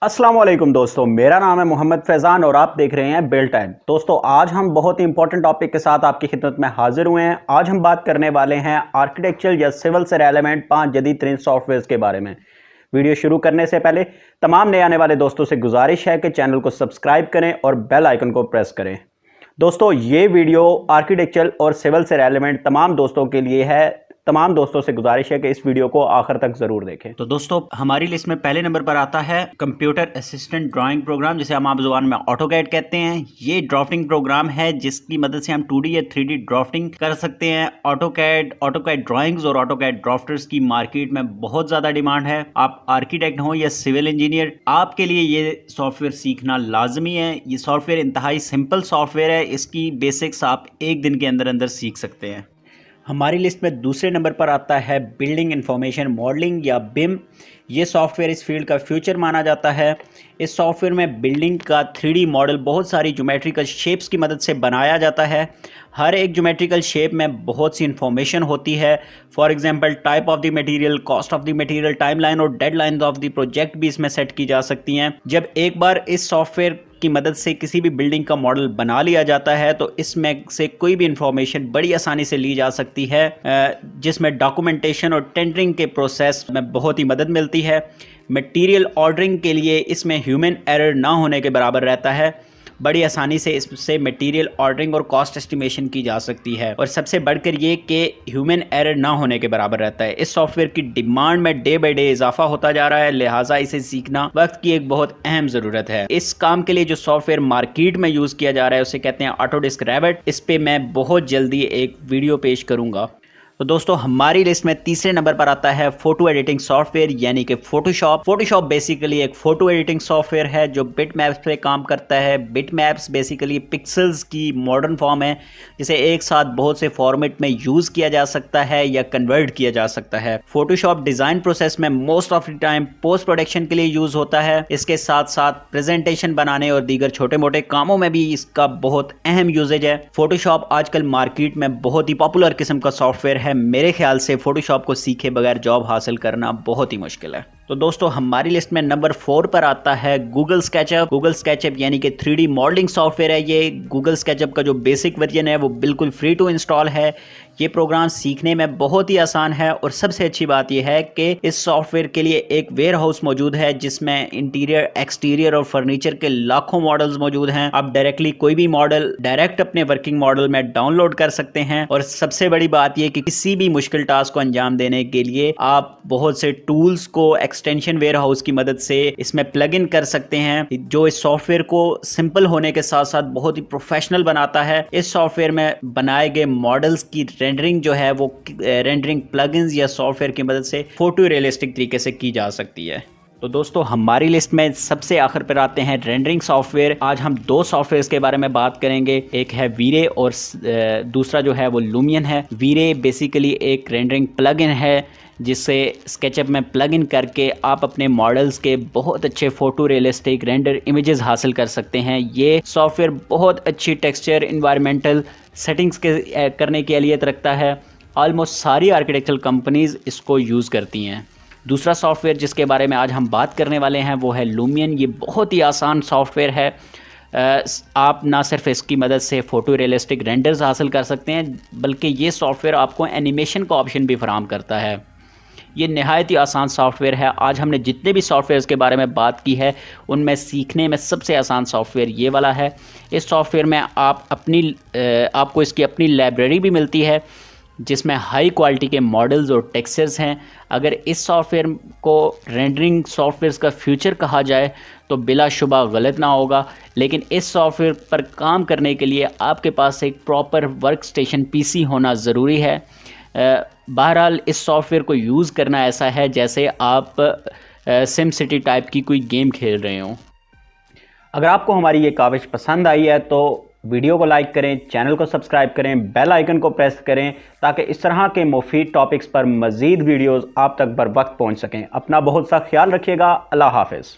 अस्सलाम वालेकुम दोस्तों, मेरा नाम है मोहम्मद फैज़ान और आप देख रहे हैं बिल्ड टाइम। दोस्तों आज हम बहुत ही इंपॉर्टेंट टॉपिक के साथ आपकी खिदमत में हाजिर हुए हैं। आज हम बात करने वाले हैं आर्किटेक्चर या सिविल से रेलेवेंट 5 जदीद तरीन सॉफ्टवेयर के बारे में। वीडियो शुरू करने से पहले तमाम नए आने वाले दोस्तों से गुजारिश है कि चैनल को सब्सक्राइब करें और बेल आइकन को प्रेस करें। दोस्तों ये वीडियो आर्किटेक्चर और सिविल से रेलेवेंट तमाम दोस्तों के लिए है। तमाम दोस्तों से गुजारिश है कि इस वीडियो को आखिर तक जरूर देखें। तो दोस्तों हमारी लिस्ट में पहले नंबर पर आता है कंप्यूटर असिस्टेंट ड्राइंग प्रोग्राम, जिसे हम आप जुबान में ऑटोकैड कहते हैं। ये ड्राफ्टिंग प्रोग्राम है जिसकी मदद से हम 2D या 3D ड्राफ्टिंग कर सकते हैं। ऑटोकैड ड्राइंग्स और ऑटोकैड ड्राफ्टर्स की मार्केट में बहुत ज़्यादा डिमांड है। आप आर्किटेक्ट हो या सिविल इंजीनियर, आपके लिए ये सॉफ्टवेयर सीखना लाजमी है। ये सॉफ्टवेयर इंतहाई सिंपल सॉफ्टवेयर है, इसकी बेसिक्स आप एक दिन के अंदर अंदर सीख सकते हैं। हमारी लिस्ट में दूसरे नंबर पर आता है बिल्डिंग इंफॉर्मेशन मॉडलिंग या बिम। ये सॉफ्टवेयर इस फील्ड का फ्यूचर माना जाता है। इस सॉफ्टवेयर में बिल्डिंग का 3D मॉडल बहुत सारी ज्योमेट्रिकल शेप्स की मदद से बनाया जाता है। हर एक ज्योमेट्रिकल शेप में बहुत सी इन्फॉर्मेशन होती है। For example type of the material, cost of the material, timeline और डेडलाइन ऑफ द प्रोजेक्ट भी इसमें सेट की जा सकती हैं। जब एक बार इस सॉफ्टवेयर की मदद से किसी भी बिल्डिंग का मॉडल बना लिया जाता है तो इसमें से कोई भी इंफॉर्मेशन बड़ी आसानी से ली जा सकती है, जिसमें डॉक्यूमेंटेशन और टेंडरिंग के प्रोसेस में बहुत ही मदद मिलती है। मटेरियल ऑर्डरिंग के लिए इसमें ह्यूमन एरर ना होने के बराबर रहता है। बड़ी आसानी से इससे मटेरियल ऑर्डरिंग और कॉस्ट एस्टिमेशन की जा सकती है, और सबसे बढ़कर ये कि ह्यूमन एरर ना होने के बराबर रहता है। इस सॉफ्टवेयर की डिमांड में डे बाय डे इजाफा होता जा रहा है, लिहाजा इसे सीखना वक्त की एक बहुत अहम ज़रूरत है। इस काम के लिए जो सॉफ्टवेयर मार्केट में यूज़ किया जा रहा है उसे कहते हैं ऑटोडेस्क रेविट। इस पर मैं बहुत जल्दी एक वीडियो पेश करूँगा। तो दोस्तों हमारी लिस्ट में तीसरे नंबर पर आता है फोटो एडिटिंग सॉफ्टवेयर यानी कि फोटोशॉप। फोटोशॉप बेसिकली एक फोटो एडिटिंग सॉफ्टवेयर है जो बिट मैप्स पे काम करता है। बिट मैप्स बेसिकली पिक्सेल्स की मॉडर्न फॉर्म है, जिसे एक साथ बहुत से फॉर्मेट में यूज किया जा सकता है या कन्वर्ट किया जा सकता है। फोटोशॉप डिजाइन प्रोसेस में most of the time post production के लिए यूज होता है। इसके साथ साथ प्रेजेंटेशन बनाने और दीगर छोटे मोटे कामों में भी इसका बहुत अहम यूजेज है। फोटोशॉप आजकल मार्केट में बहुत ही पॉपुलर किस्म का सॉफ्टवेयर है। मेरे ख्याल से फोटोशॉप को सीखे बगैर जॉब हासिल करना बहुत ही मुश्किल है। तो दोस्तों हमारी लिस्ट में नंबर 4 पर आता है गूगल स्केचअप। गूगल स्केचअप यानी कि 3D मॉडलिंग सॉफ्टवेयर है। ये गूगल स्केचअप का जो बेसिक वर्जन है वो बिल्कुल फ्री टू इंस्टॉल है। ये प्रोग्राम सीखने में बहुत ही आसान है, और सबसे अच्छी बात यह है कि इस सॉफ्टवेयर के लिए एक वेयर हाउस मौजूद है जिसमें इंटीरियर, एक्सटीरियर और फर्नीचर के लाखों मॉडल्स मौजूद हैं। आप डायरेक्टली कोई भी मॉडल डायरेक्ट अपने वर्किंग मॉडल में डाउनलोड कर सकते हैं। और सबसे बड़ी बात यह कि किसी भी मुश्किल टास्क को अंजाम देने के लिए आप बहुत से टूल्स को एक्सटेंशन वेयर हाउस की मदद से इसमें प्लग इन कर सकते हैं, जो इस सॉफ्टवेयर को सिंपल होने के साथ साथ बहुत ही प्रोफेशनल बनाता है। इस सॉफ्टवेयर में बनाए गए मॉडल्स की रेंडरिंग जो है वो रेंडरिंग प्लगइन्स या सॉफ्टवेयर की मदद से फोटो रियलिस्टिक तरीके से की जा सकती है। तो दोस्तों हमारी लिस्ट में सबसे आखिर पर आते हैं रेंडरिंग सॉफ्टवेयर। आज हम 2 सॉफ्टवेयर के बारे में बात करेंगे, एक है वीरे और दूसरा जो है वो लुमियन है। वीरे बेसिकली एक रेंडरिंग प्लगइन है जिससे स्केचअप में प्लग इन करके आप अपने मॉडल्स के बहुत अच्छे फोटो रियलिस्टिक रेंडर इमेजेस हासिल कर सकते हैं। ये सॉफ्टवेयर बहुत अच्छी टेक्सचर इन्वायरमेंटल सेटिंग्स के करने की अहलियत रखता है। ऑलमोस्ट सारी आर्किटेक्चरल कंपनीज इसको यूज़ करती हैं। दूसरा सॉफ्टवेयर जिसके बारे में आज हम बात करने वाले हैं वो है लुमियन। ये बहुत ही आसान सॉफ्टवेयर है। आप ना सिर्फ इसकी मदद से फ़ोटो रियलिस्टिक रेंडर्स हासिल कर सकते हैं, बल्कि ये सॉफ्टवेयर आपको एनिमेशन का ऑप्शन भी फराहम करता है। ये नहायत ही आसान सॉफ्टवेयर है। आज हमने जितने भी सॉफ्टवेयर्स के बारे में बात की है उनमें सीखने में सबसे आसान सॉफ्टवेयर ये वाला है। इस सॉफ्टवेयर में आपको इसकी अपनी लाइब्रेरी भी मिलती है जिसमें हाई क्वालिटी के मॉडल्स और टेक्सचर्स हैं। अगर इस सॉफ्टवेयर को रेंडरिंग सॉफ्टवेयर्स का फ्यूचर कहा जाए तो बिलाशुबा गलत ना होगा, लेकिन इस सॉफ्टवेयर पर काम करने के लिए आपके पास एक प्रॉपर वर्क स्टेशन PC होना ज़रूरी है। बहरहाल इस सॉफ्टवेयर को यूज़ करना ऐसा है जैसे आप सिम सिटी टाइप की कोई गेम खेल रहे हों। अगर आपको हमारी ये काविश पसंद आई है तो वीडियो को लाइक करें, चैनल को सब्सक्राइब करें, बेल आइकन को प्रेस करें ताकि इस तरह के मुफीद टॉपिक्स पर मज़ीद वीडियोज़ आप तक बर वक्त पहुँच सकें। अपना बहुत सा ख्याल रखिएगा। अल्लाह हाफ़िज़।